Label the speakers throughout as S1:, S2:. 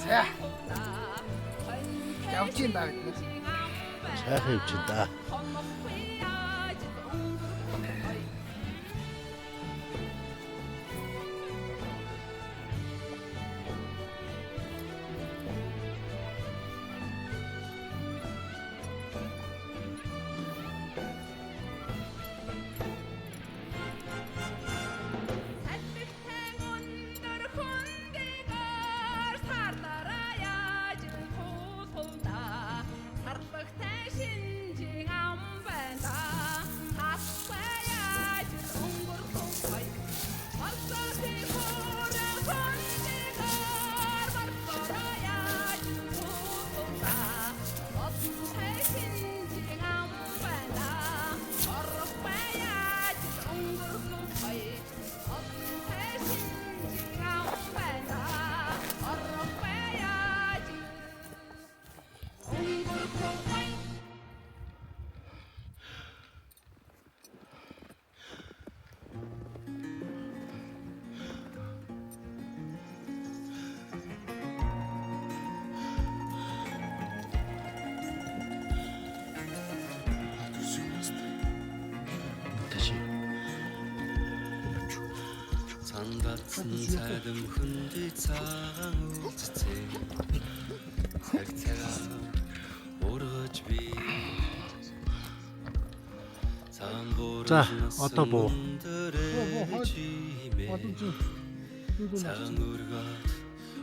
S1: За. Явж ин даа бид.
S2: Сайхан явж байна да.
S3: Цангацсан цайдам хүндий цагаан үлдцээ цаг цагаа ургаж би
S2: За одоо буу.
S3: цагаан өргөд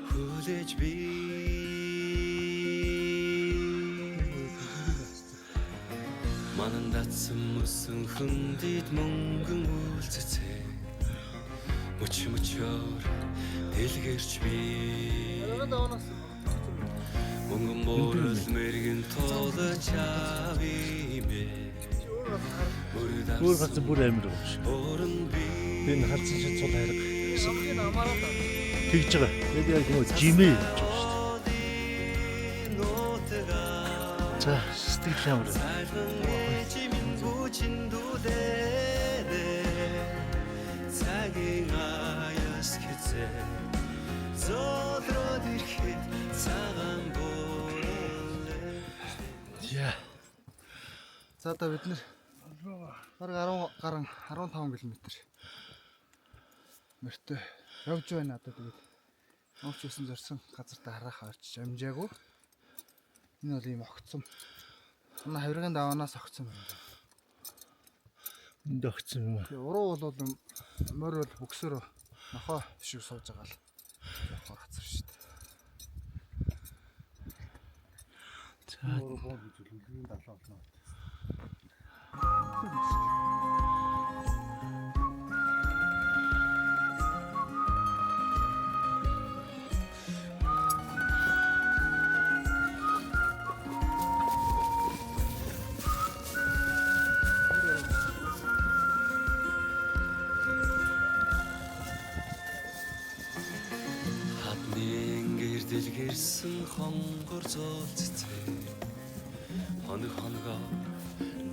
S3: хүлээж би манан датсан мөсөн хүндийд мөнгөн үлдцээ Мөчмөчөөр дэлгэрч би мөнгөн борол мэргэн тоолож авимэ
S2: Бүр гацсан бүр амир байна шүү. Би энэ харцсан шат цул хайрга. Тэгж байгаа. Яг яг нөгөө жимээ гэж байна шүү дээ. За сэтгэл ямар вэ? Яа.
S1: За одоо бид нэр бараг 10 15 км мөртөө явж байна одоо тэгээд овч усан зорсон газартаа харах орчиж амжаагүй. Энэ бол ийм огцом. Манай хавиргын даваанаас огцом юм.
S2: Энд огцсон юм аа.
S1: Тэгээ уруу бол морь бол бөксөөр нохоо шиг сууж байгаа л явахаар хацар шүү дээ.
S2: За
S1: зүйлийн далаа болно.
S3: Дэлгэрсэн хонгор зоолццээ хоног хоногоо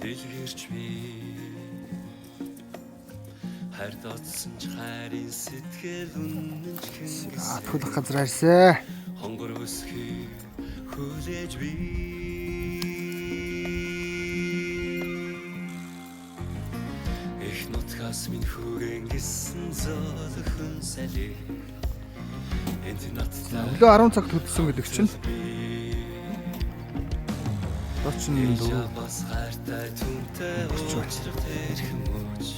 S3: дэлгэрч би хайр додсон ч хайрын сэтгэл үнэнч хингэсэн
S1: Түлх газар ирсэн.
S3: хонгор өсхий хүлээж би их нутгаас минь хүрэнгэсэн зөөлхөн салээ
S1: Өглөө 10 цагт хөдөлсөн гэдэг чинь 34
S3: бас хайртай түнтэй уучрах тэрхэн мөч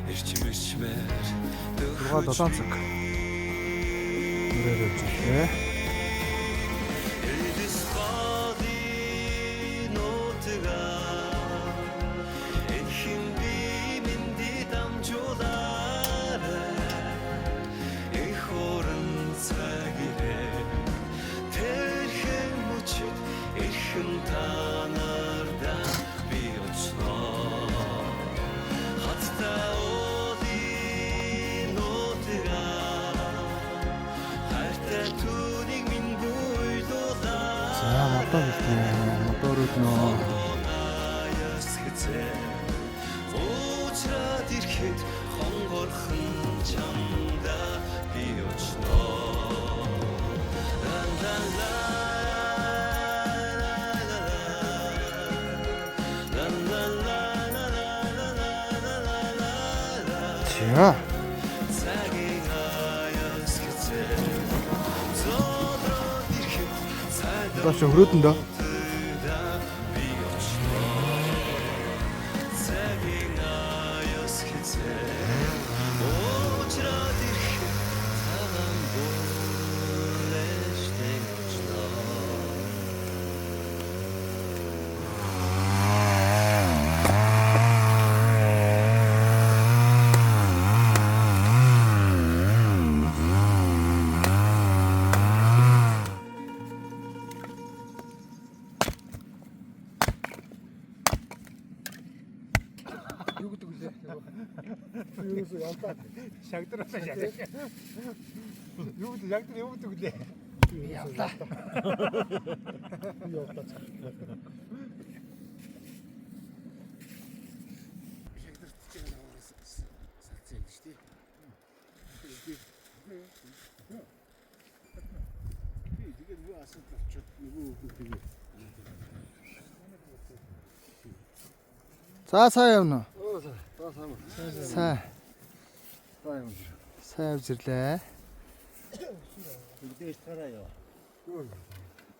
S3: ирчмэр
S1: 7 цаг. Өрөөрөө жишээ. Мотор үтнөө.
S3: Уучраад ирэхэд хонгорхон чамда би очноо.
S1: За.
S3: цагийн аяс гэцээ зодроод ирэхэд цайдаа
S1: Одоо ч хөрөөдөн дөө.
S3: би очлоо цагийн аяс гэцээ уучраад ирэхэд цагаан бүлэш дэвчлоо
S1: Юу гэдэг үлээ? Юусоо явтаа. Шагдараасаа шалаа. Юу гэдэг шагдар юу гэдэг үлээ? Явтаа. Явтаа. Шагдар чинь аваас салцсан гэж тий. Тэгээд юу асуулт авчод нөгөө хүүхдээ. За сайн явна уу? Сайн. Сайн явж ирлээ.
S4: Дээс тараа яа.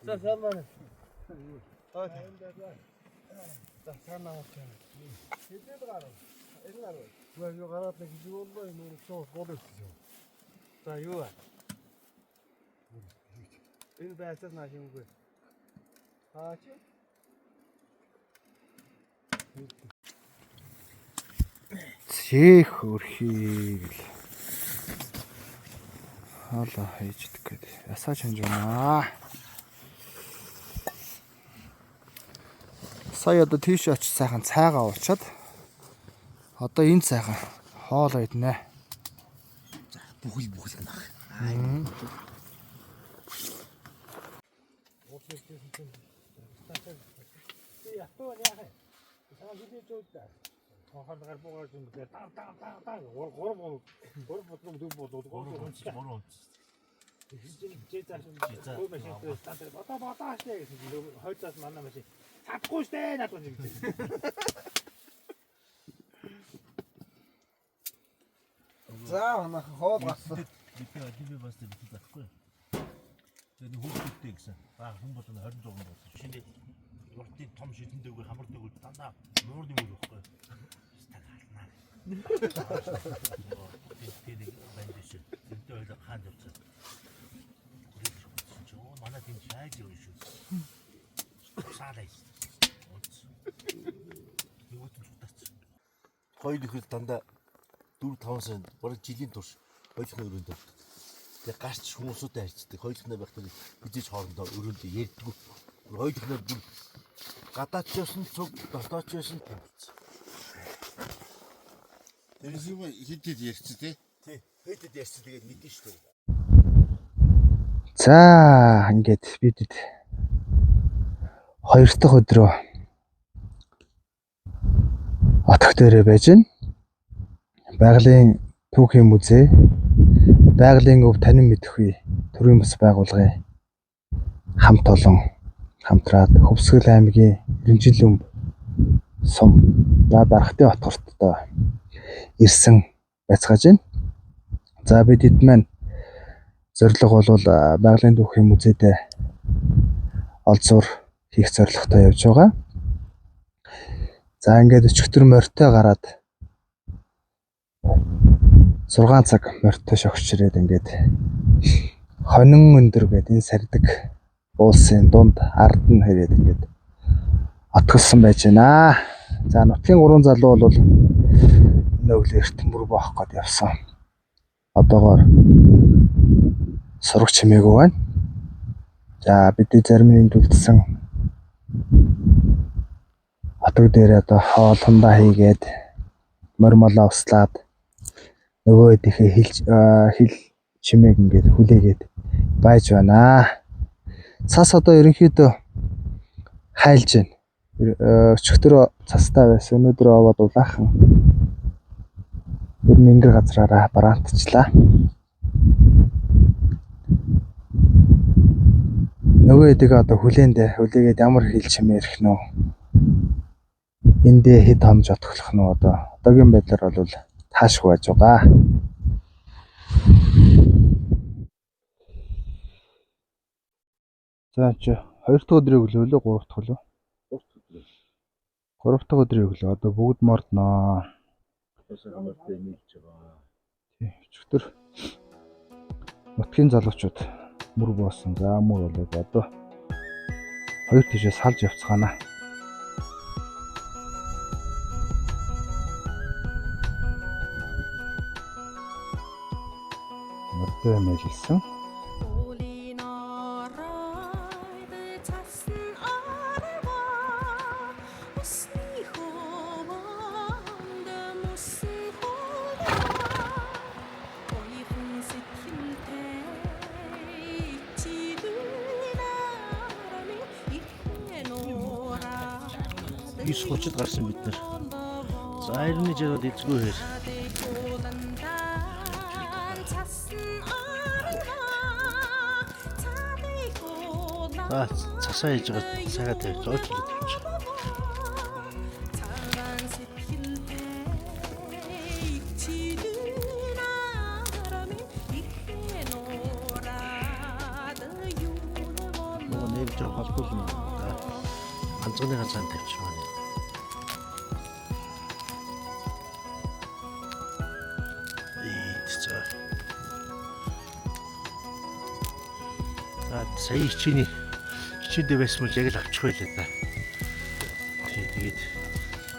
S1: За сайн байна. За сайн аа. Хэдээд гарав. Энэ гарав. Юу гараад нэг юу болоо энэ нөө гол өгсөн. За юу аа. Энэ байцаас нааш юмгүй. Чи Чих өрхийг л хаалаа хийж идэх гээд ясаач ханж байна. Сая одоо тийш очиж сайхан цайгаа уучаад одоо энэ сайхан хоолоо иднэ.
S4: Бүхэл нах.
S5: Хохордгаар буугаад юм дээр таа 3 бодлоо дүү болоод 3 онц. Жи зааш хөө машин стандарт бата штэ гэсэн хойцоос манай машин чадахгүй штэ надад гэж.
S1: За манайхан хоол гарсан.
S4: Би бас тийм байхгүй. Тэгээд хүүхдтэй гэсэн. Хүн бол 26 болсон. Шинэ уртын том шидэн дээгүүр хамар дээгүүр дандаа нуурны мөр байхгүй. Тэгээд бандиш. Энтэй ойлоо хаан явцсан. Манай тийм шайг юу шүү. Сaalаа. Юу ч зүгтац. Хоёр ихэл дандаа 4-5 сая бараг жилийн турш хоёулахны өрөөнд тавьдаг. Тэгээ гарч хүмүүсүүтэй харьцдаг. Хоёулахны байхдаа хизээж хоорондоо өрөөнд ярьдаггүй. Хоёулахны бүр гадаач явсан цуг, дотооч явсан тавьчихсан.
S6: Тэрс юм хитэд ярьчих тий.
S4: Тий. Хитэд ярьсан тэгээд мэдэн шүү дээ.
S1: За ингээд бидэд 2 дахь өдрөө отох дээрээ байж байна. Байгалийн түүхийн музей, байгалийн өв танин мэдхгүй төрийн бас байгууллагын хамт олон хамтраад Хөвсгөл аймгийн Ирэмжил сум дарахтын отгортод ирсэн байцгааж байна. За бидэд маань зорилго бол байгалийн түүхийн музейд олзуур хийх зорилготой явж байгаа. За ингээд өчигдөр морьтой гараад 6 цаг морьтой шогч ирээд ингээд хонин өндөр гэдэг энэ сардаг уулсын дунд ард нь хэрээд ингээд отголсон байж байна. За нутгийн 3 залуу бол өглөө эртэн бүр боох гээд явсан. Одоогоор сурагч хэмээгүй байна. За бидний зарим нь дүлдсэн отог дээр одоо хоол хундаа хийгээд мормолоо услаад нөгөө ихэ хил чимээг ингээд хүлээгээд байж байна. Цас одоо ерөнхийдөө хайлж байна. Өчигдөр цастай байсан. Өнөөдөр аваад улаахан ер нь ингэр газраараа бараантчлаа. Нөгөө эдэг одоо хүлээгээд ямар хил чимээ ирэх нөө. Эндээ хэд хомж отохлох нь одоо одоогийн байдлаар бол таашгүй байж байгаа. За чи 2 дахь өдрийг өглөө лөө 3 дахь өглөө? 3 дахь өдрийг өглөө. Одоо бүгд мордноо. Тий, өчигдөр нутгийн залуучууд мөр боосон. За мөр болоод одоо хоёр тишээ салж явцгаана. Мөрдөө мэлсэн.
S4: Ис хочод гарсан бид нар. За 90-60-аад эзгүй хэр. За цасаа хийж байгаа цагаа тавьж уучлаад тавьчих. Нэг жоо холбуулна. Ганцны цаан тавьчих байна. Сая хичээндээ байсан бол яг л авчих байлаа да. Тэгээд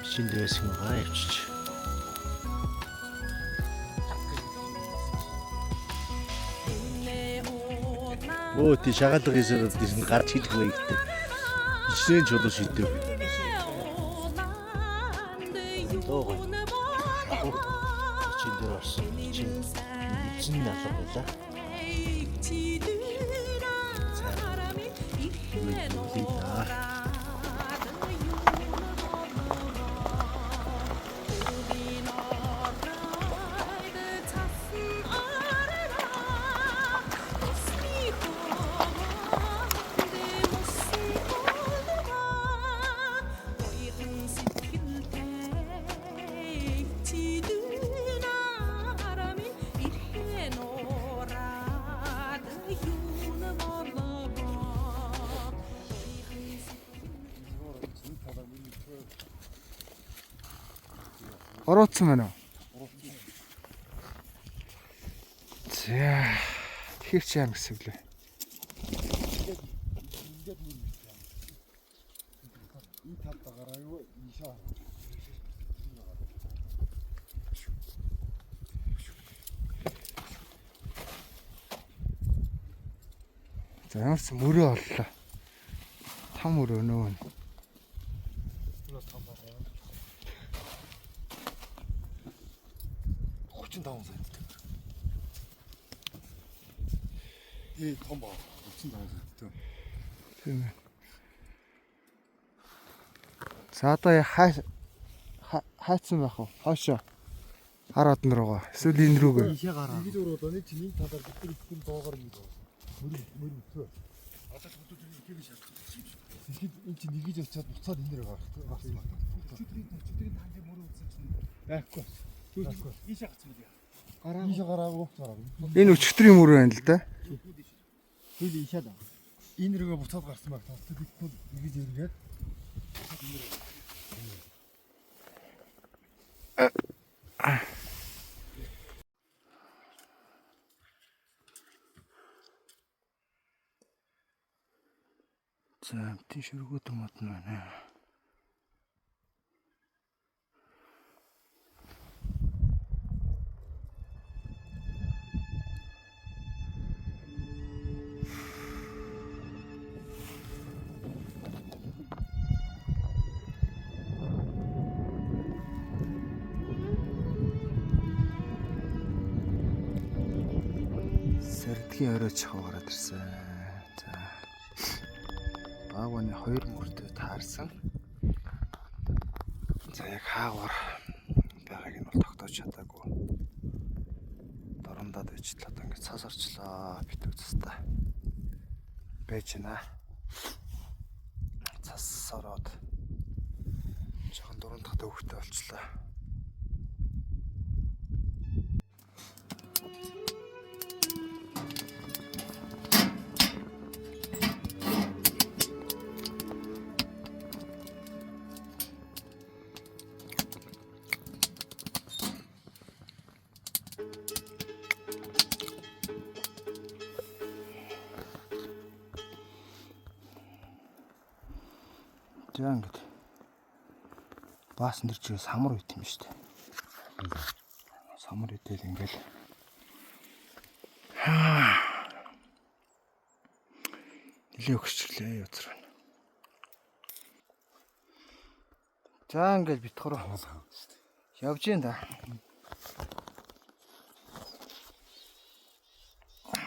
S4: хичээндээ байсан байгаа явчих. Оо тий шагаалга хийсээр дэрн гарч хэлэх вэ гэдэг. Хичнээн чулуу шийдэв. Доо. Хичээндээ орсон. Хичээн алга байлаа. Ороодсан байна уу? За тэгэхээр чи яам гэсэн лээ. За ямарч мөрөө оллоо. Там мөрөө нөө. 35 сая. Том ба 35 сая. Тийм ээ. За одоо хайцсан байх уу? Хоошоо. Хараад нар байгаа. Эсвэл энэ рүүгээ. Ийшээ гараа. Нэг зурууд оны чиний талаар битэр ихтгэн доогоор нэг. Мөр өтөө. Одоо хөдөө нэг шалтгаан. Тэгэхэд энэ чинь нэгж явцаад буцаад энэ дээр гарсан байна. Чөтгөрийн танд мөр үзсэн чинь байхгүй. Ийшээ гацсан үү? Ийшээ гараагүй. Энэ өчтөрийн мөр байна л да. Хөл ийшээ да. Энэ рүүгээ буцаад гарсан байх. Тэгэхэд нэгж иргээд за тийшэргүүд модно байна. Сэрдгийн орой чахаа гараад ирсэн. За. Баавны хоёр мөртөө таарсан. За яг хаагуур байгааг нь бол тогтоож чадаагүй. Дорндоод ижил одоо ингэ цаас орчлоо. Битүү цастаа. Байж байна. Цас ороод жоохон дуран дахт өвхтэй болчлоо.
S1: За ингээд баасан дээр чигээр самар үйт юм шүү дээ. Самар идэл ингээл нэлээ өгчрлээ яцар байна. За ингээл битгөр явж гин да.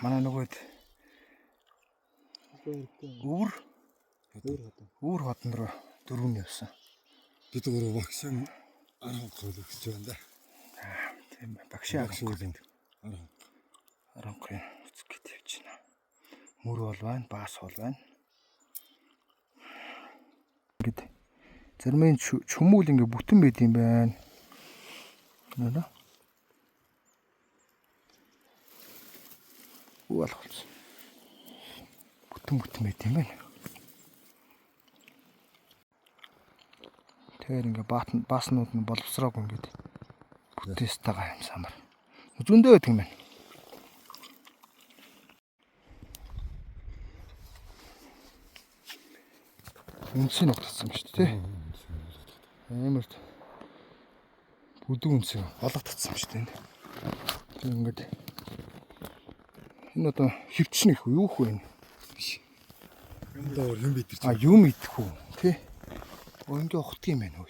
S1: Манай нөгөөд өвөр хотон руу дөрвөн явсан.
S6: Бид өөрөө багшин 10 хол өгч байна да.
S1: Тийм багшаа
S6: Багшуулын 10.
S1: 10 гэт явж байна. Мөр бол байна, баас бол байна. Ингээд зармын чүмүүл ингээ бүтэн байд юм байна. Нөө. Уул болсон. Бүтэн байд юм байна. Тэгэхээр ингээ бааснууд нь боловсроог ингээд бүтээстэйгаа юм самар. Зөндөө байдаг юм байна. Үнсийг ногдсон юм шүү дээ. Амар бүдүүн үнсийг болгоцсон юм шүү дээ. Тэг ингээд энэ одоо хөвчнөх юу хөө энэ?
S6: Юм доор юм бид
S1: А юм идэх үү? Тэ. Ингээ ухдаг юм байна уу?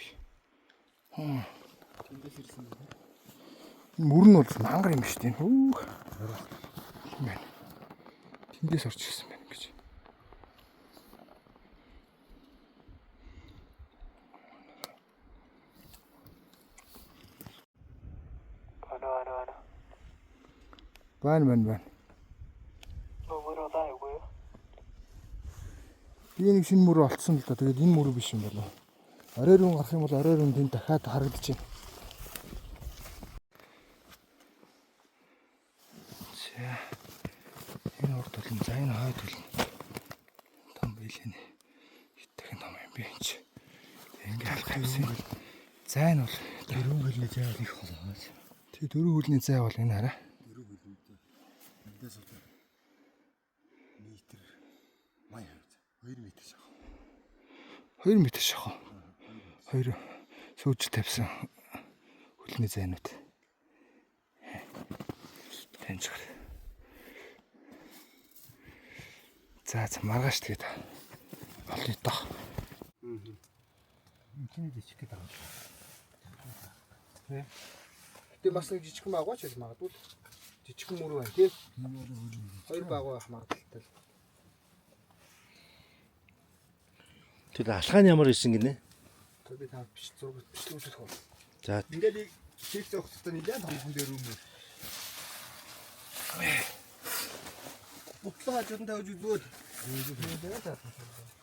S1: Тэндээс ирсэн юм. Мөр нь бол мангар юм шүү дээ. Хөөх. Юм байна. Тэндээс орж ирсэн байна гэж. Байна.
S5: Нөгөө удаа юу вэ?
S1: Би нэг шинэ мөр олцсон л да. Тэгээд энэ мөр биш юм болоо. Орой руу гарах юм бол орой руу тэнд дахиад харагдаж байна. За. Энэ урд бол за энэ хойд бол том билээ нэ. Хитгэн том юм би энэ. Ингээ алах юмсан. За энэ бол дөрвөн хөлний зай бол их болоо. Тэг дөрвөн хөлний зай бол энэ хараа.
S6: дөрөв хөлнөдөө. Эндээс одоо метр маяг 2 метр шахав.
S1: 2 метр шахав. 2 сүүж тавьсан хөлний зайнууд. Тэнцгэр. За маргааш тэгээд олё доо.
S5: Чиний жижиг гэдэг юм.
S1: Тэ бас нэг жижигхэн байгаач гэж магадгүй жижигхэн мөр байна тий. Хоёр багаа ах магадaltaй.
S4: Тэр алхааны ямар исэн гинэ?
S1: Тэр би та бичлүүлэх бол.
S4: За
S1: Ингээд хийх зохицтой нэлээд хонхон дээр юм. Бутлаа жон тавьж үзвэл.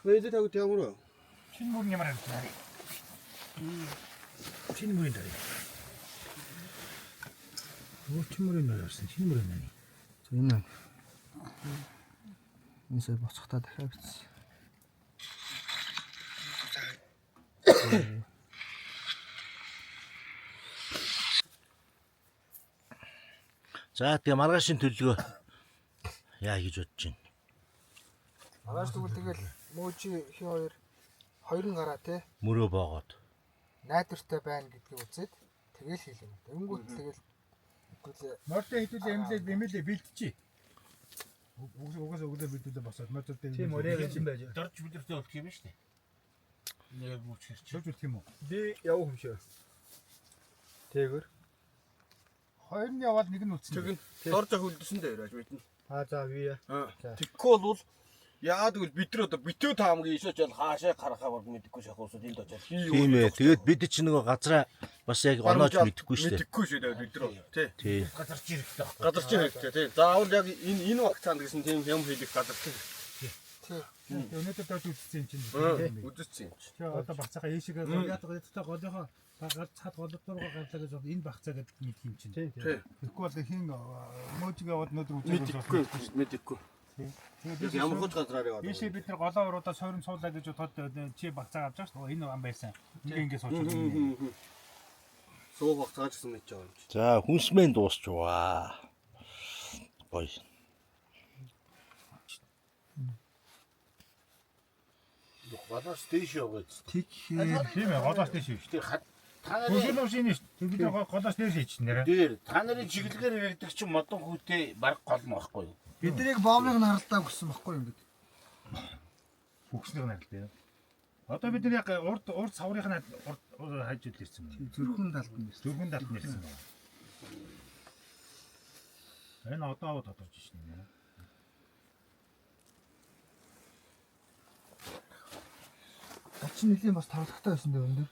S1: Вэдэ тавь ямар вэ?
S5: Шинэ мөр ямар юм бэ? Шинэ мөрийн дээр. Шинэ мөрийн дээр орсон. Шинэ мөрийн дээр.
S1: Энэ. Энэсээ боцохтаа дахиад бичсэн.
S4: за тэгээ маргаашийн төлөвлөгөө яа гэж бодож байна.
S1: Маргааш тэгвэл тэгэл мөөжи хи хоёр нь гараа те.
S4: Мөрөө боогоод.
S1: Найдвартай байна гэдгийг үзээд тэгэл хийлээ. Өнгөт тэгэл
S5: Мортой хитүүлээ эмээлээ бэлтчи. Угаас өглөө бэлдүүлээ босоод мортой тийм өрөөг юм байж.
S4: Дорж бүдэртэй болох юм шүү дээ. Нэг мөч хэрч.
S5: Чөлж тийм үү?
S1: би яв юм шиг. Тэгэр
S5: Хоёр нь яваад нэг нь үлдсэн.
S7: Дорж хөлдөсөн дээр байж мэднэ.
S5: За вие.
S7: Тэгэхгүй бол яагаад гэвэл бид нар одоо битүү таамгийн ишөөч бол хаашаа гарахаа бол мэдэхгүй шахуусууд энд очоод.
S4: Тийм ээ. Тэгээд бид чинь нөгөө газраа бас яг оноож мэдэхгүй шүү дээ.
S7: Мэдэхгүй шүү дээ бид нар тий.
S4: Тий.
S7: Газарч ирэхтэй. Газарч ирэхтэй тий. Заавал яг энэ вакцаанд гэсэн тийм юм хийх газарч ирэхтэй.
S5: Өнөөдөр дөрөв үлдсэн юм чинь.
S7: Үдэрсэн юм чи.
S5: Тэгээ одоо бацаага ийшээгээ яадаг гэдэгтэй голынхоо цаад голдоргоо гарлаа гэж энэ багцаа гэдэг мэдх юм чинь.
S1: тэгэхгүй бол хин мөөжиг яваад өнөдөр
S7: Мэдэхгүй мэдэхгүй. Ямар хож газраар яваад.
S5: Ийшээ бид нар голоо уруудаа сойрон суулаа гэж бодоход чи багцаа авч байгаа шүү. Энэ ам байсан. Ингээ суучих.
S7: Суу вакцаач гэсэн мэт жаа юм чи.
S4: За хүнсмэн дуусчваа. Гоё. Гадаас дээш яваад.
S1: Тэгэхээр
S5: Тийм ээ, голоос дэш шүү.
S4: Тэг та
S5: Хөргөл
S4: нарын
S5: уушийн шүү. Тэр бид голоос дэш хийчихсэн нэрэ.
S4: дээр та нарын чиглэгээр яригдаг чинь модон хүүтэй баг гол нь байхгүй юу?
S1: биднийг боомыг наралдаа өгсөн байхгүй юм бид.
S5: Бүкснэг наралтай. Одоо бид нар яг урд саврынхаа хайж үлдээсэн байна.
S1: Зүрхэн талд нь.
S5: Зүрхэн талд нэрсэн байна. Энэ одоо тодорч шин нэ.
S1: Гач нэлийн бас тавлагтай байсан дээ өндөр.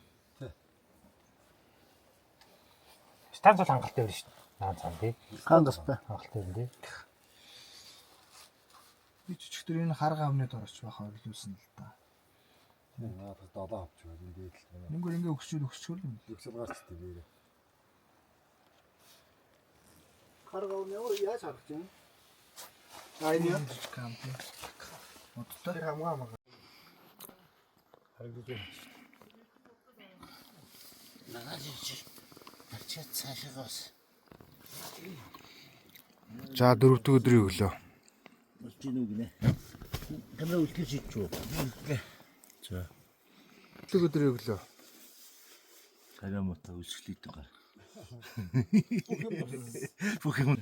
S5: Станц бол хангалттай байна шүү дээ. Наад цан тий.
S1: Хангалттай.
S5: Хангалттай юм тий.
S1: Би чөчгтөр энэ хар гавнад орч байх ойлуулсан л да.
S6: Надад додоо авч байна. Ингээд л.
S1: Нүгээр ингээ өгсчүүл юм.
S6: Өксөл гарчтай би.
S1: Хар гавны яаж харах юм? Айниа камп. Модтой хамгаамаа.
S5: За дөрөвдөг өдрийн өглөө.
S4: Болж ийн үг нэ. Камера үлдээж ичүү. За.
S5: Дөрөвдөг өдрийн өглөө.
S4: Камера үлсгэлийдэг гар. Бүх юм.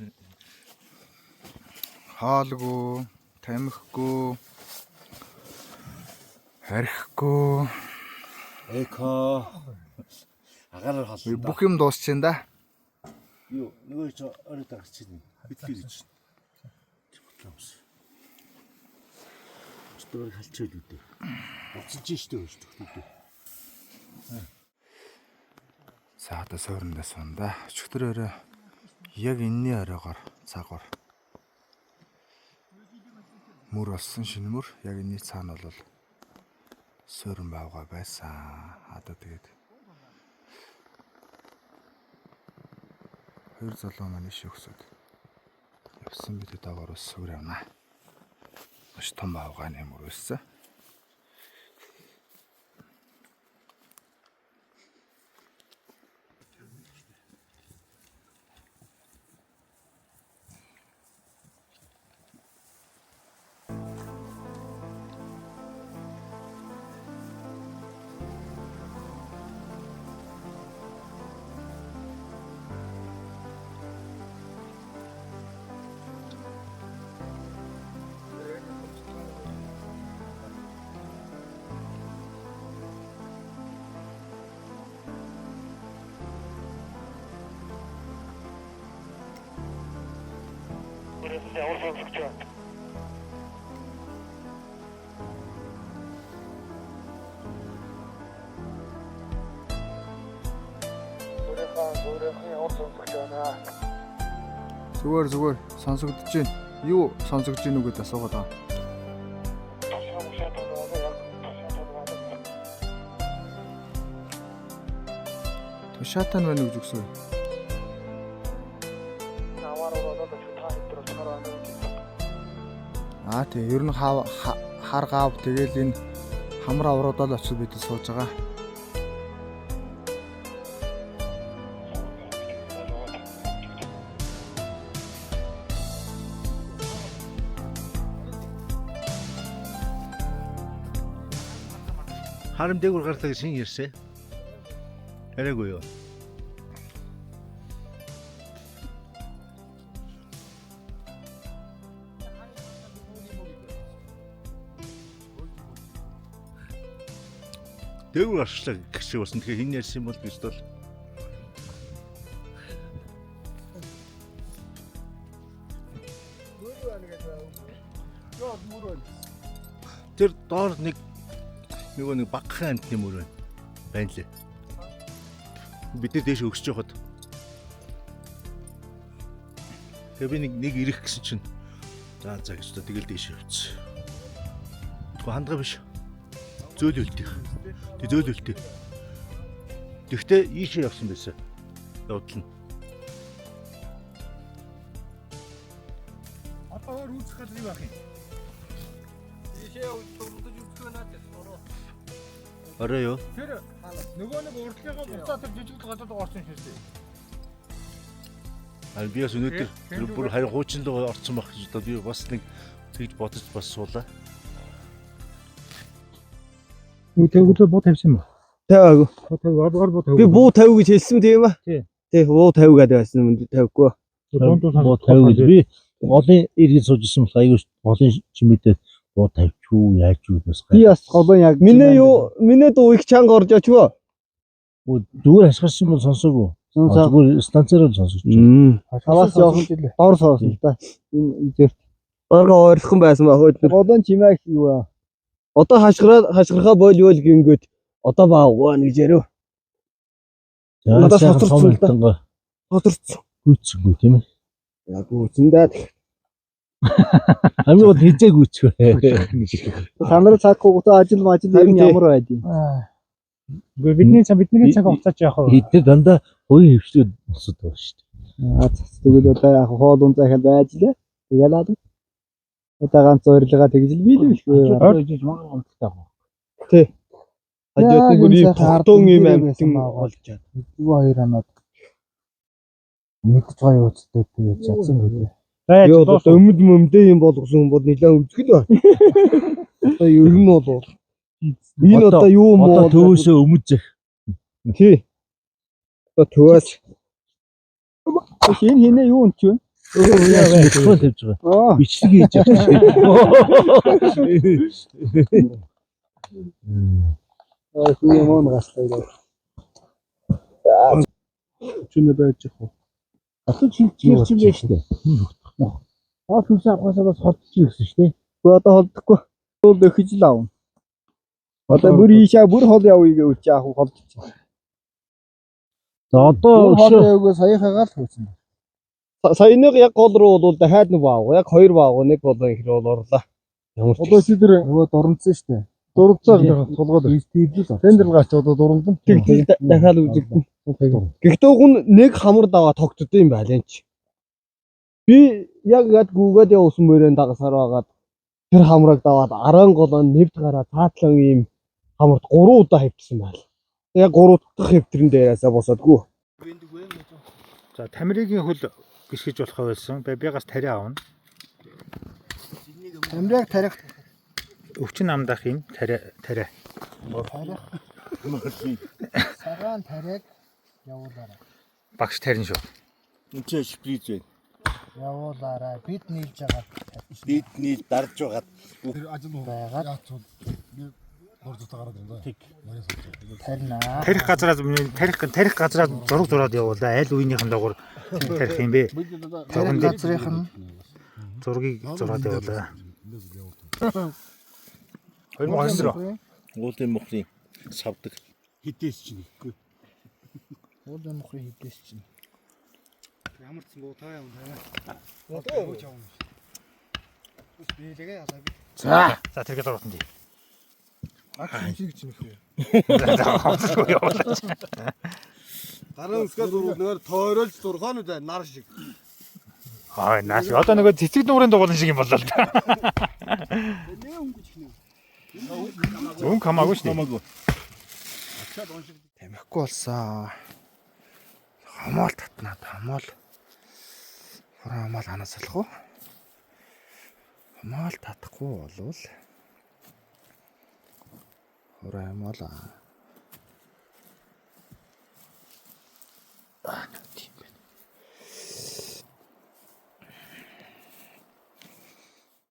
S5: Хаалгүй, тамхигүй, харихгүй.
S4: Эко. Агаар халуун.
S5: Бүх юм дуусчихсан да.
S4: Юу, нөгөө ч орой дараач чинь. Битлэр гэж. Тэгвэл Стор халчаал үүдээ. Уцж штэ гэж төгтөө.
S5: За одоо суурндаа сунда. Өчигдөр яг энэний оройгоор цагуур. Мөр болсон шинэ мөр. Яг энэний цаана бол суурин баавга байсан. Одоо тэгээд хоёр залуу маань иш өгсөд явсан бид дагаар ус суурь явна. Маш том баавганы мөр өссөн. Зүгээр сонсогдож байна. Юу сонсогдож байна уу гэдээ асуугаад байгаа. Тушаатан байна уу гэж үгсвэ. Тэг ер нь хар гав тэгэл энэ хамар авруудаа л очиж бид сууж байгаа.
S4: Харам дээгүр гарлаа гэж шин ярьсан. Яриаггүй юу? Дээгүр гарчлаа гэж болсон. Тэгэхээр хин ярьсан юм бол гэж бол тэр доор нөгөө нэг багахан амтны мөр байна лээ. Бид нар дээш өгсөж явахад тэгээ би нэг ирэх гэсэн чинь за гэж та тэгэл дээш явчихсан. Тэгвэл хандгаа биш. Зөөлөлтий. Тэг зөөлөлтий. Тэгтээ ийшээ явсан байсан. Явдлаа.
S5: Одоо өөр үүсэх гал юу ах юм?
S4: Орой юу?
S5: Тэр нөгөө нэг урдлыгаа буцаад тэр жижиг гадаад орсон шээстэй.
S4: Аа би бас өнөөдөр тэр бүр харин хуучин руу орсон байх гэж одоо би бас нэг тэгж бодож бас суулаа.
S5: Өглөө буу тавьсан юм уу?
S1: Тавиагүй.
S5: Ор буу тавь.
S1: Би буу 50 гэж хэлсэн тийм ба. Тий, буу 50 гэдэг байсан юм тавихгүй.
S4: буу 50 гэж би голын иргэн суужсэн бол аягүй голын чимээдээ буу тавьчихгүй яаж юу бас.
S1: Би бас голон яг миний дуу их чанга орж очвоо.
S4: Зүгээр ашигласан бол сонсоогүй. Зүгээр станцаараа сонсож байна.
S1: Хаваас явах жилээ. Дор соосон л да. Энэ зэрэг орго ойрлохон байсан баг хөөд. Голон чимээ юу вэ? Одоо хашгирхаа болвол гингөд одоо баагүй гэж ярив.
S4: Одоо соторцсон.
S1: Соторцсон.
S4: Гүйцэнгүү тийм ээ.
S1: Яг гүйцэндээ.
S4: Хамгийн гол хизээ гүйцэх.
S1: Санаар цагуудаа ажил ер нь ямар байдیں۔
S5: Бидний цаг хугацаач яах вэ?
S4: Хэдэн дандаа хувийн хөвчлүүд босод байна шүү дээ.
S1: Тэгвэл одоо яг хоол унцаа хэл байж лээ. Тэгэл аа. Одоо ганц зорилгоо тэгж л бий л шүү.
S4: Орж магаар гомдолтой байна.
S1: Тий. Хажууд нь бүр хортон юм амтэн болж чад. Юу хоёр анаад. Мэдж байгаа үстэй гэж чадсан үү? Яа одоо өмд мөмдөө юм болгосон бол нэлээд үзгэл байна. Одоо ер нь бол энэ одоо юу юм
S4: одоо төвөөсөө өмж.
S1: Тий. Одоо төвөөс хин хинэ юу юм чи вэ?
S4: Яаж тавьж байгаа. Бичлэг хийж байгаа.
S1: Хүү юм гаслаа. Чиний байж хөө.
S4: Одоо чи чир чим байж тээ. Түүсэн авахсаа бас холдчих гэсэн шүү дээ.
S1: Гэхдээ одоо холдохгүй. Бол өхөж л аав. Одоо бүр ийшээ бүр хол явъя гэж яах вэ холдчих.
S4: За одоо
S1: өшөө саяхагаа л хөөсөн. Саяных яг гол руу бол дахиад нэг баав. Яг хоёр баав. Нэг болоо их рүү орлоо. Ямар ч одоо шийдэр дурандсан шүү дээ. Дурдсаа толгойд тийдлээ. Тендер гаач одоо дурандсан. Тэгтэл дахиад үзэгдэн. Гэхдээ уг нь нэг хамар даваа тогтдсон юм байна ч. Би яг гүүгээд явсан мөрөнд дагасаар байгаад тэр хамраг даваад 10 голоо нэвд гараа цаатлан ийм хамарт 3 удаа хөвтсөн байл. Яг 3 дахь хөвтрэн дээрээсээ босоодгүй.
S5: За Тамиригийн хөл гисгэж болох байсан. Бягаас тариа аавна.
S1: Тамирыг тарих
S5: Өвчин амдах юм тариа.
S1: Сагаан тарих явуулаарай.
S5: Багш тарин шүү.
S4: энэ ч шприз байна.
S1: Явуулаарай. Бид нийлж байгаа.
S4: Бид нийл дарж байгаа.
S6: Тэр ажил
S1: Байгаад
S6: би борзотоо гараад байна. Тэг.
S1: тарина.
S5: Тарих газраа зураг зураад явуулаа. Аль үеийнхэн дагуур тарих юм бэ?
S1: Тэр газрынхан
S5: Зургийг зураад явуулаа. 2020 рүү.
S4: Уулын мохрын савдаг.
S6: Хитээс чинь ихгүй.
S1: уулын мохрын хідээс чинь.
S6: Ямарсан буу таа юм таа. Одоо чаав. Ус биелэгээ асаа би.
S5: За тэргээ зургатан ди.
S6: Хэмжиг чинь ихгүй.
S5: Явуулаач.
S6: Дараа үсгээ зургуулгаар тойролж зургаанууд нар шиг.
S5: Аа нааш одоо нөгөө цэцэг нуурын дугуулсан шиг юм боллоо л да. Зүүн хамаагүй шүү дээ.
S1: Тамихгүй болсон. Хамаал татнаад хамаал. Хамаал ханасалах уу? Хамаал татахгүй болвол хамаал тийм байна.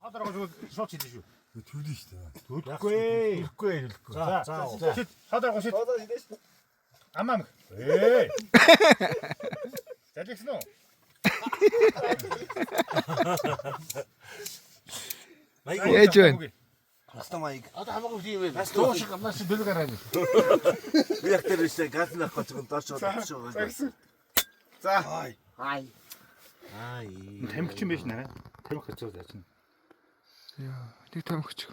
S5: Хадаргаа шууд хийдэж шүү.
S6: Төвлөө шүү дээ.
S5: Төлөхгүй. За. Хадаргаа шид. Амаа. Залгсан уу?
S1: Яаж вэ?
S4: Аста маяг.
S7: Одоо хамаагүй тийм ээ.
S4: Бас тоо шиг амнаас бэлэг гараад.
S7: Би яг тэр үстэй газ нах гоцгон доош шоо. За. Хай.
S5: Тамхич юм биш нэ. Тамхи хэцүү зааж байна.
S1: Яа, тэг тамхич.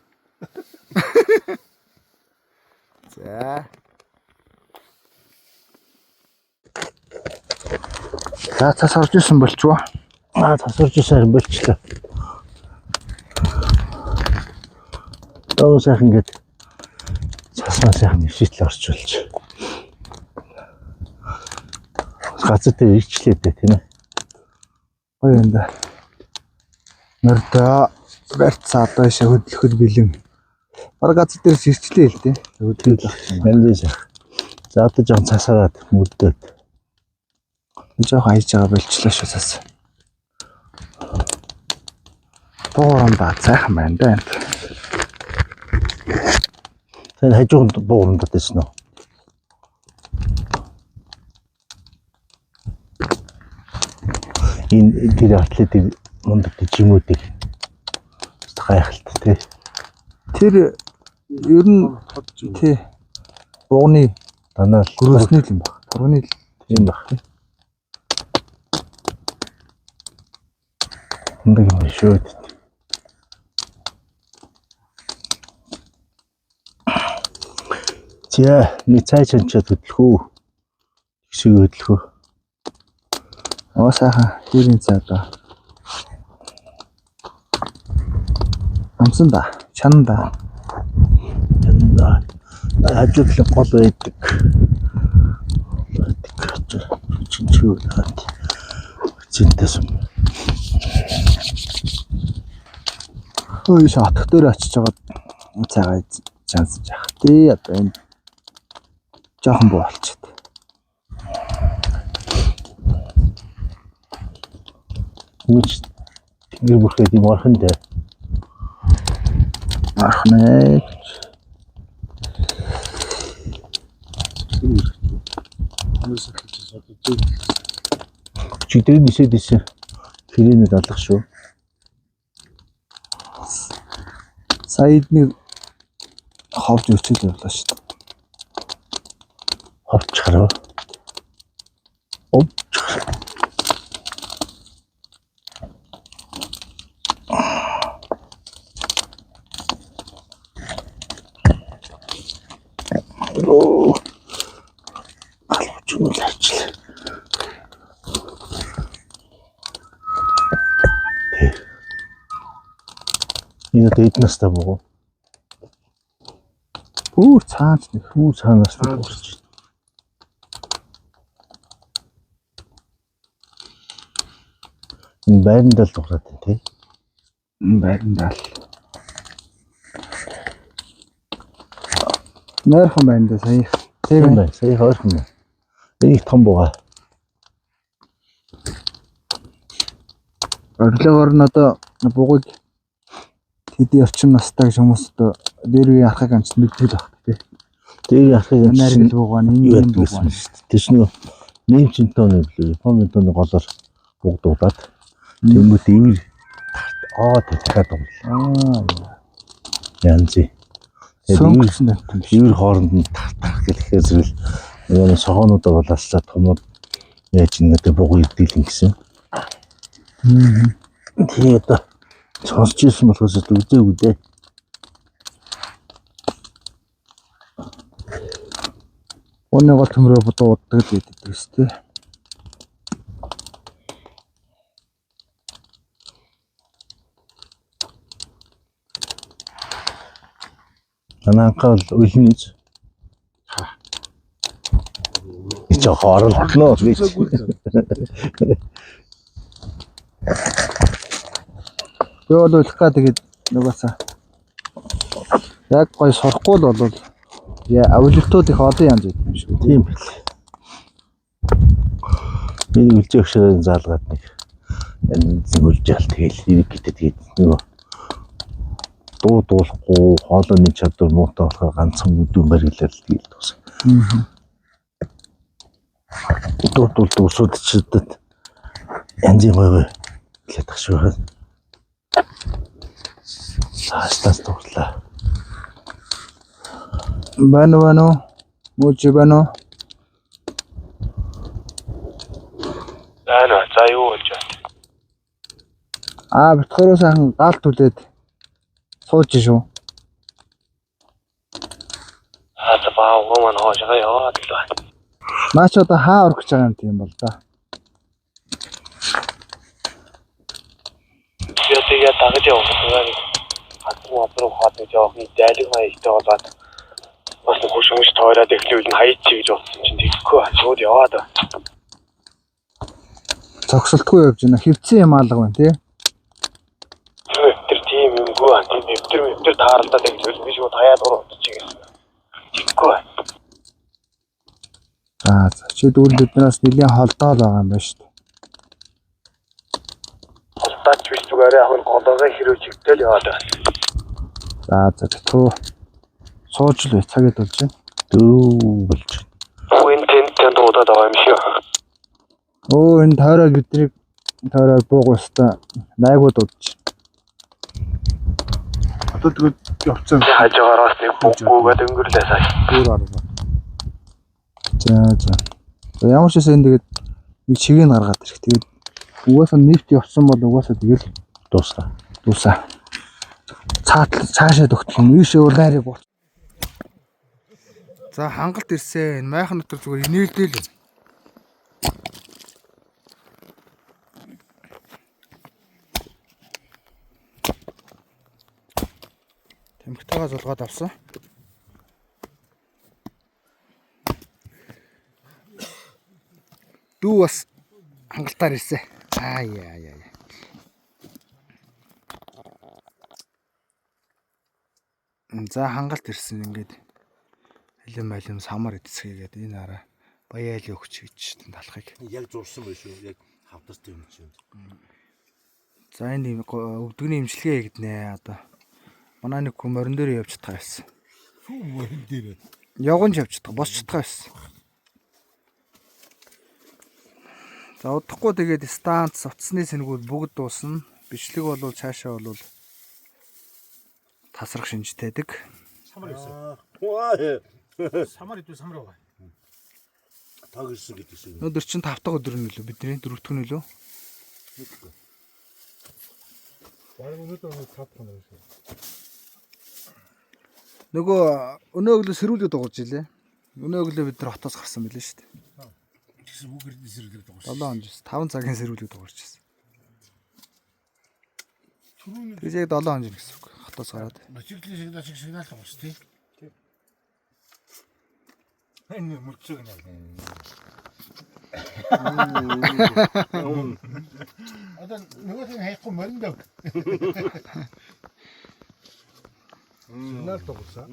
S1: За. За цас орж исэн болчихвоо.
S4: Тасарч сайн болчихлоо. Тоо сайхан гээд цаснаа сайхан шийтэл орчуулж. Гацтай ирчлээ дээ тийм ээ.
S1: Гоё юм да. Нэрдэ барьцаа одоо ишээ хөдөлгөхөд бэлэн Бараг газар дээр сэрчлээ л дээ.
S4: Янзж. За одоо жоон цасаад мүддээд.
S1: Жоох хайж байгаа болчлаа шүү цаас. Боорон цайхан байна да.
S4: Хэн хажуунд бооронд дэсэн үү? Энэ тэр атлетик мундаг жимүүдийг гайхалтай тий.
S1: Тэр ер нь тий бууны
S4: данаа
S1: гөрөөсний л юм баг. Турганы
S4: юм баг. Мундаг юм шүү. За нэг цай чанчаад хөдлөх үү? Тэгшиг хөдлөх үү?
S1: Сайхан тэрийн цай да. Амсан да. Чанан да.
S4: Ажиглах гол байдаг. Чинчүү наад. Зинтэс юм.
S1: Ой шатх дээр очиж байгаа цайгаа чансаж яах. Тий одоо энэ жоохон буу болчиход.
S4: Үуч тэнгэр бүрхээд юм орхон дээ.
S1: Архнаа.
S4: Чидэр нисээд исэн. Хэрэг алах шүү.
S1: Саяд нэг ховж өчөл явлаа шүү дээ.
S4: Ховчхараа. Энэ дэднээс та боо.
S1: Цаанч нэг
S4: цаанаас нь уурч. Энэ байранд л дуурайд байна тий.
S1: Энэ байранд л. Нэрхэн байна да сая.
S4: Тийм байна. Сая хойрхон байна. Энийг том буугаа.
S1: Орлогоор нь одоо бугыг хэдий орчин настай гэж хүмүүс одоо дээр үе арахыг амт мэддэг байх тий.
S4: Дээр арахыг
S1: нарийн буугаа нэг буугаа.
S4: Тэс нэг нэмчэнтон үлээ. Помидорны голоор бугдуулаад тэмүүт ивэр дахиад дурлаа. Янзи. Ивэр хооронд нь тах гэхээр зэрэл нэг сохоонуудаа болоослаа томууд яаж нэг бугуу ирдэлэн гэсэн. Тэгээ одоо сонсч ирсэн болохоос үзээгүй дээ. Өнөө гол төмрөө боддог л байдаг гэсэн тий. Ананхаа л үлнэж. Ич хооролтноо.
S1: Ёол үлхэ тэгээд нугасаа. Яг гой сурахгүй л болвол авилтууд их олон янз байдаг юм шүү.
S4: Тийм бэл. Миний үлжээгшээ заалгаад нэг үлжээл тэгэл ирэг гэдэг тэгээд нөгөө дуулахгүй хоолойны чадвар муутай болохоор ганцхан үдүүн барилал тэгэл тус. Дуулдаг усуудчихэд янзын гоё хэлэх шүү. Стас дуурлаа.
S1: Бано мууч бано.
S7: За юу болж байна?
S1: Битгээрөө сайхан гаалт түлээд сууж шүү.
S7: Баа гомон хоошгаа яваад л байна.
S1: Наач одоо хаа орох гэж байгаа юм тийм бол да.
S7: Тэгээд дагаж явах гэдэг. Хатуу хатаж явах нь дайлаг маягтай болоод бас хушгимж тоороод эхлэвэл нь хаяч гэж бодсон чинь тэгэхгүй шууд яваад.
S1: Цогсолтгүй явж байна. Хөвцөн юм алга байна тий.
S7: Тэр тийм юмгүй аа тийм өвдөр тэр тааралдаад байвал би шууд хаяад уруудчих гэсэн. Тэгэхгүй байна.
S1: За чи дүүл биднээс нэлийн холдоол байгаа юм байна шүү дээ.
S7: Холдооч биш зүгээр яг нь голоогоо хэрүүжигдэл яваад байна.
S1: За туу сууж л бай цагид болж байна. Дүү болж.
S7: Үн тэн дуудаад байгаа юм шиг.
S1: Энэ тойроо бидний тойроо буугуустаа найгууд удаж. Одоо тэгвэл явцсан.
S7: Хажуугаараас нэг бүггүйгээд өнгөрлөө сая.
S1: Өөр арга. За. Ямар ч юм тэгээд нэг чигийг гаргаад ирэх. Тэгээд угаасаа нефт явсан бол угаасаа тэгэл дуусаа. Цаашаа тогтох юм. Ийшээ ураарыг бууч.
S5: За хангалт ирсэн. Майхан дотор зүгээр инээлдэл. Тэмхтэйгээ зулгаад авсан. Дүү бас хангалтаар ирсэн. Яа. За хангалт ирсэн ингээд алим самар эцгээгээд энэ араа баяалын өгч гэж талахыг.
S4: Яг зурсан байх шүү. Яг хавтартай юм чинь.
S5: За энэ өвдөгний имчилгээ хийгднэ одоо. Манай нэг хүн морин дээр явж чадгаа байсан.
S4: Морин дээр.
S5: Явган явж чадгаа, босч чадгаа байсан. За удахгүй тэгээд станц утасны сэнгүүд бүгд дуусна. Бичлэг бол цаашаа бол тасрах шинжтэйдэг.
S4: Самар ирсэн.
S6: Самар идүү самар байгаа.
S4: Таг ирсэн гэдэг шиг.
S5: Өнөөдөр чинь 5 дахь өдөр нь лөө бидний 4 дахь нь лөө.
S6: Бараг өнөөдөр 5 дахь нь шүү.
S5: Нөгөө өнөө өглөө сэрүүлээд дуурж илээ. Өнөө өглөө бид нар хотоос гарсан байлээ шүү дээ.
S4: Тэгсэн үгэрний сэргэлээд байгаа
S5: 7 хоног 5 цагийн сэрүүлээд дуурж ирсэн. Тэгээд яг 7 хоног гэсэн үг. Хотоос гараад.
S4: Мотоциклын сигнал байгаа шүү дээ.
S6: Энэ мөрчөг нэ.
S4: Одоо нөгөөс нь хайхгүй морин дэв.
S6: Сигнал дуусаа.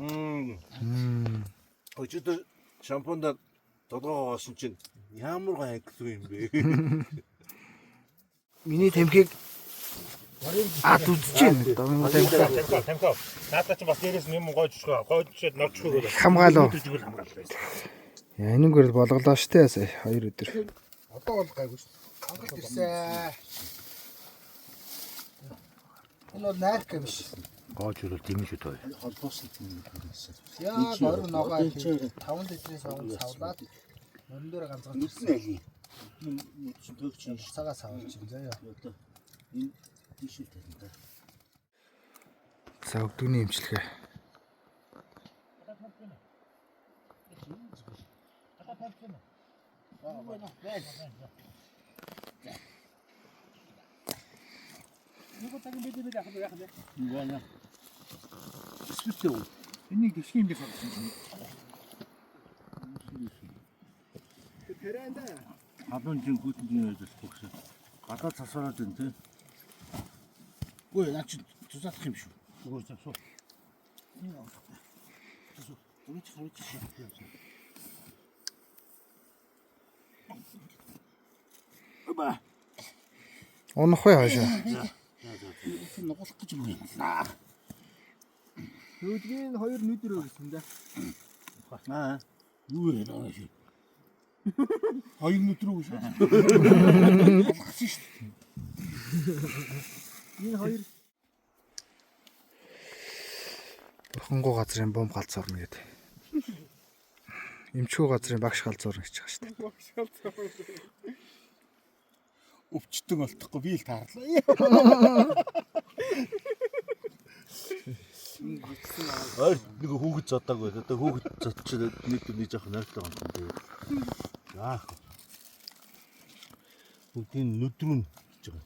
S4: Өчигдөр шампунда тодгоо гоосон чинь ямар гай англи юм бэ?
S5: Миний тэмхийг үзэж байна.
S6: Тамхи. Наадаа чи бас дээрээс юм гойчшээд навчгүй гэх.
S5: Хамгаалаа.
S6: Зүгээр хамгаалаа.
S5: Яа энэгээр болголоо штэ сая 2 өдөр.
S6: Одоо бол гайгүй шүү.
S5: Хангалт ирсэн. Энэ бол найрх юм биш.
S4: Гоож өрөл тийм шүү тоо.
S5: Яа нөр ногоо 5 литрийн савд савлаад мөрөн дээр ганцхан
S4: Нүдэн али. Төгч юм.
S5: цагаас авч чинь заяа.
S4: Одоо энэ тийш тавьсан да.
S5: За өвдөгний имчилгээ.
S6: Энийг дэвших юм дээр сонссон.
S4: Хадун чин гүтэн яж бүгс. Гадаа цасараад байна те. Гүй наа чи тусаах юм шүү. Үгүй засуу. Энэ авах. Засуу. Түрүүч. Оба.
S5: Унах бай хаашаа.
S4: Нугуулах гэж юм байна.
S5: Өвдгийн 2 нүдэрөө гэсэн дээ.
S4: Юу вэ наа чи? 2 нүдрөө шүү. Алгасан шүү.
S5: Энэ 2 Хөнгөө газрын бомб галзуурна гэдэг. Эмчгүй газрын багш галзуурна гэж байгаа шүү дээ. Багш галзуурна.
S4: Өвчтөн олдохгүй би л таарлаа. Нэг хүүхэд зодог байл. Одоо хүүхэд зодчих нэг жоох нойртой байгаа юм дээ. Яах вэ? Бүгдийн нүдрүүн гэж байгаа.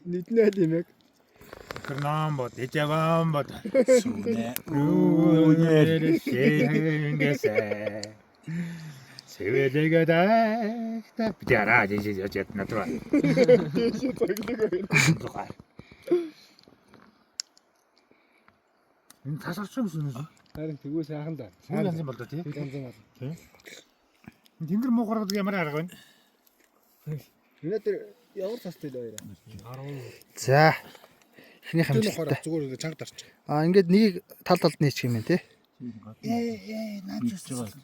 S5: Нүднээ л юм яг.
S6: Кэрнам бод, эжэвам бод.
S4: Сүнэ.
S6: Үүнээр шийнгэсэ. Сэвэлэгэдэ. Битара жижиг натра.
S5: Энэ цаашаа ч юм шиг.
S6: Харин тэгвэл сайхан да.
S5: Сайн янз юм бол да тий.
S6: Янз янз.
S5: Тэнгэр муу гаргаад ямар арга байна?
S6: Өнөөдөр ямар цастай л баяраа.
S1: За. Эхнийх амжилттай.
S5: Зүгээр ингэ чанга дарч.
S1: Ингээд нэгийг тал талд нээчих юм байна тий.
S5: Наач байгаа.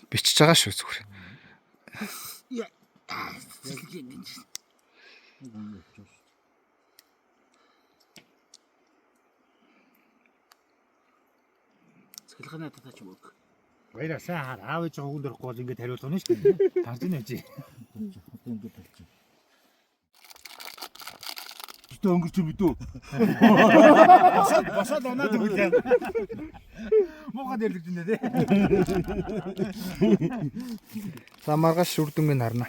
S1: Бичиж байгаа шүү зүгээр.
S5: Цэглэхнаа татаач юм уу? Баяраа сайн хаар. Аав ээж хогон дөрөхгүй бол ингэ тариулах нь шүү дээ. Тарж ийн ээж. Одоо ингэ тарж. Битүү өнгөрч битүү. Босоод оноод өглээ. Муухай дэрдэж байна тий.
S1: За маргааш үрдэнгийн харна.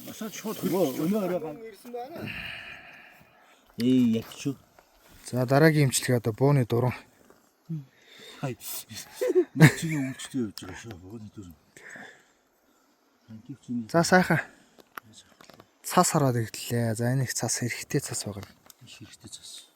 S5: Босоод шууд өнөө оройгоо ирсэн байна. Ягч.
S1: За дараагийн имчилгээ одоо бууны дуран.
S4: Хай. Чиний үйлчлээ явж байгаа шүү. Богоны дүр.
S1: За сайхан. Цас хараад ирлээ. За энэ их цас хэрэгтэй цас байгаа.
S4: Хэрэгтэй цас.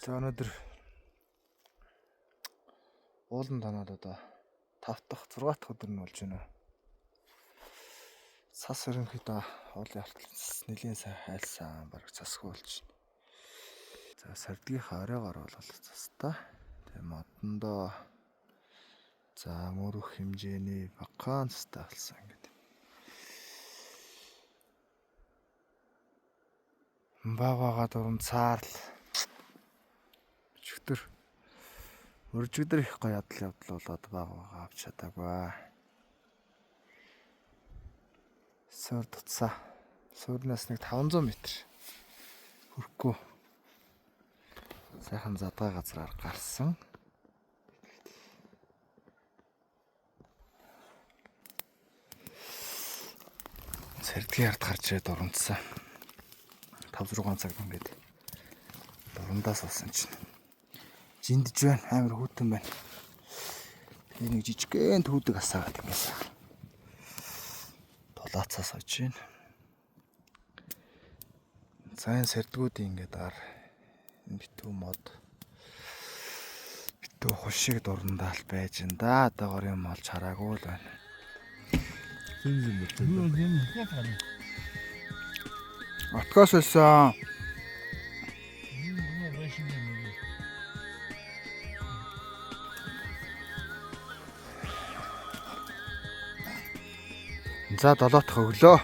S1: За өнөөдөр уулан танаад одоо 5 дахь 6 дахь өдөр нь болж байна. Цас ерөнхийдөө уулын арталцс нэлийн сайн хайлсан бараг цасгүй болж байна. За сардгийнхаа оройгоор бол цастай. Тэгээ модондоо за мөрөх хэмжээний багаан цастай болсон гэдэг. Багаага дуран цаарл өдөр өржигдөр их гоё явдал болоод байгаа авч чадаагүй. Суур туцаа. Суурнаас нэг 500 м хүрэхгүй. Сайхан задгай газраар гарсан. Сэрдгийн ард гарч ирээд дуранцсан. 5-6 цаг ингээд дурандаас болсон чинь жиндж байна, амар хүүтэн байна. Тэгээ нэг жижигхэн түүдэг асаагаад ингээс тулаацаас очиж байна. Сайн сэрдгүүдийн ингээд ар битүү мод битүү хушиг дурандаал байж энэ да. Одоогоор юм олж хараагүй л байна. Откоос олсон. За 7 дахь өглөө.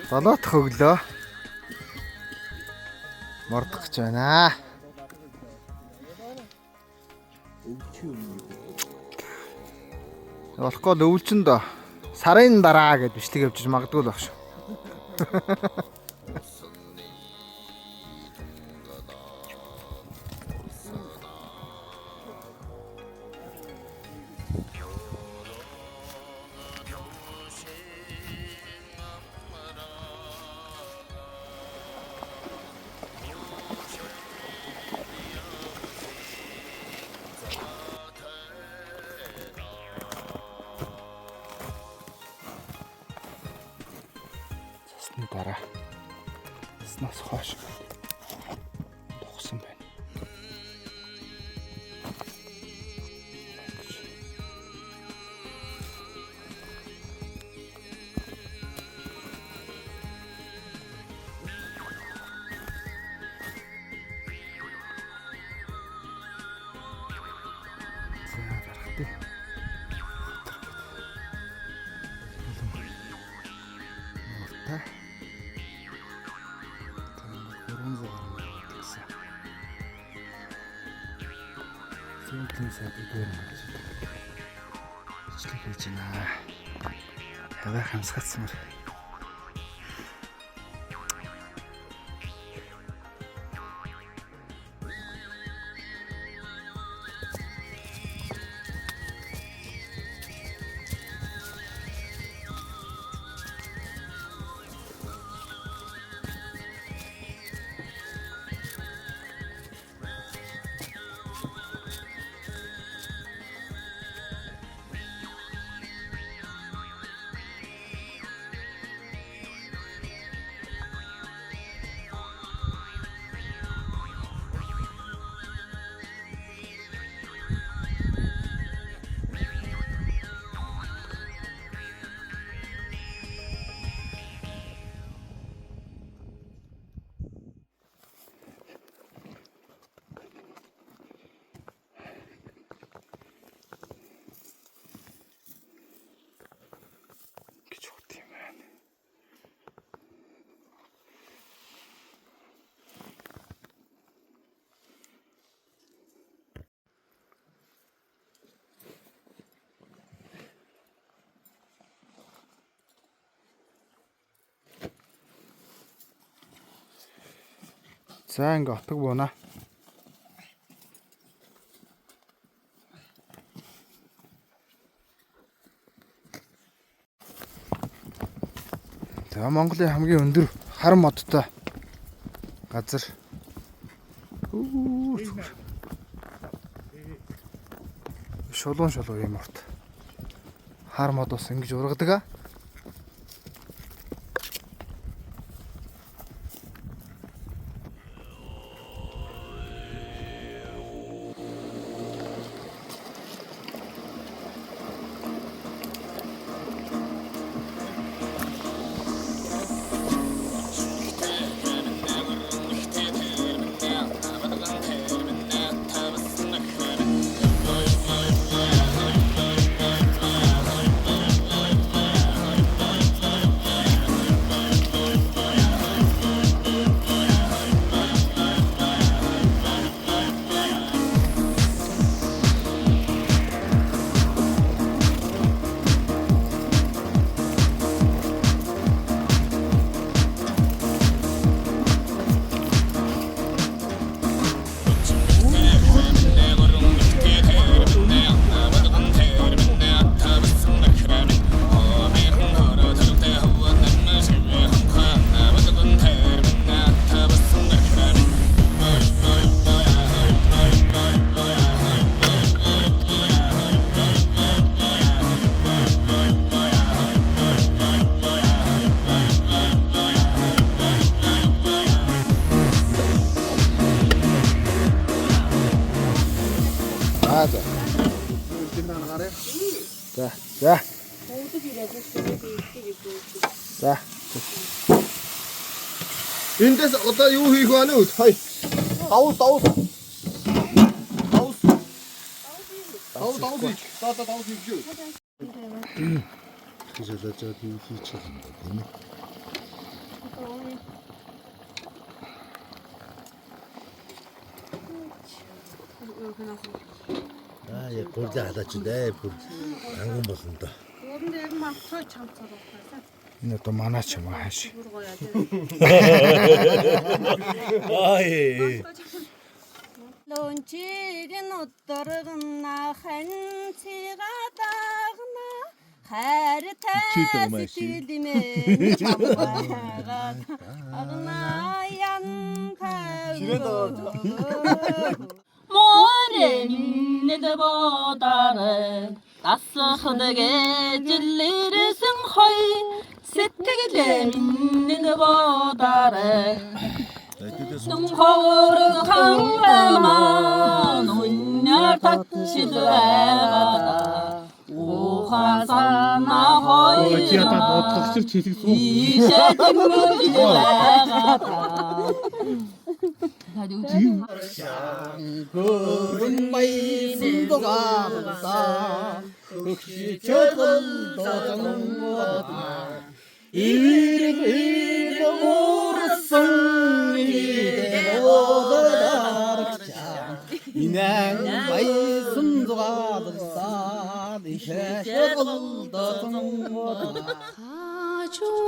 S1: 7 дахь өглөө. Мордох гэж байна. Болохгүй л өвлжин доо. Сарын дараа гэд бичлэг явж магадгүй л баг шүү. Дараа снас хоош тухсан байна. За Зүйдлийн садгаар ичлэг хийж байна. Хаваа хамсгацмар. За ингээ отог буунаа. За Монголын хамгийн өндөр хар модтой газар. Шулуун юм урт. Хар мод бас ингэж ургадаг аа. За. За.
S6: Эндээс одоо юу хийх вэ нүү? Хай. Давус. Давус хийх. Давус хийх шүү. Хэзээ л юу хийчих юм бэ тийм ээ. Яг гурдаа халаач дээ. Бүр анган болно доо.
S1: Энэ одоо манай ч юм ааш.
S6: Ай.
S8: Лончиг нутаргна хан цигадагна хайртай сэтгэлмэн чамаагаад агнаян
S9: Morgen nedbodare tasxdage jilleresin hoy сэтгэлэн nedbodare Сумхорг хаммаа нүнээр татшилгаагаа ухаасана хой
S6: Ята бодлогч хэлэх зүг.
S9: Гөрөн баян дугааса өгч чөлдөлдөн Ирэг уурсан идэ одоорч инэн баян Şeker oldu.
S8: Kaçın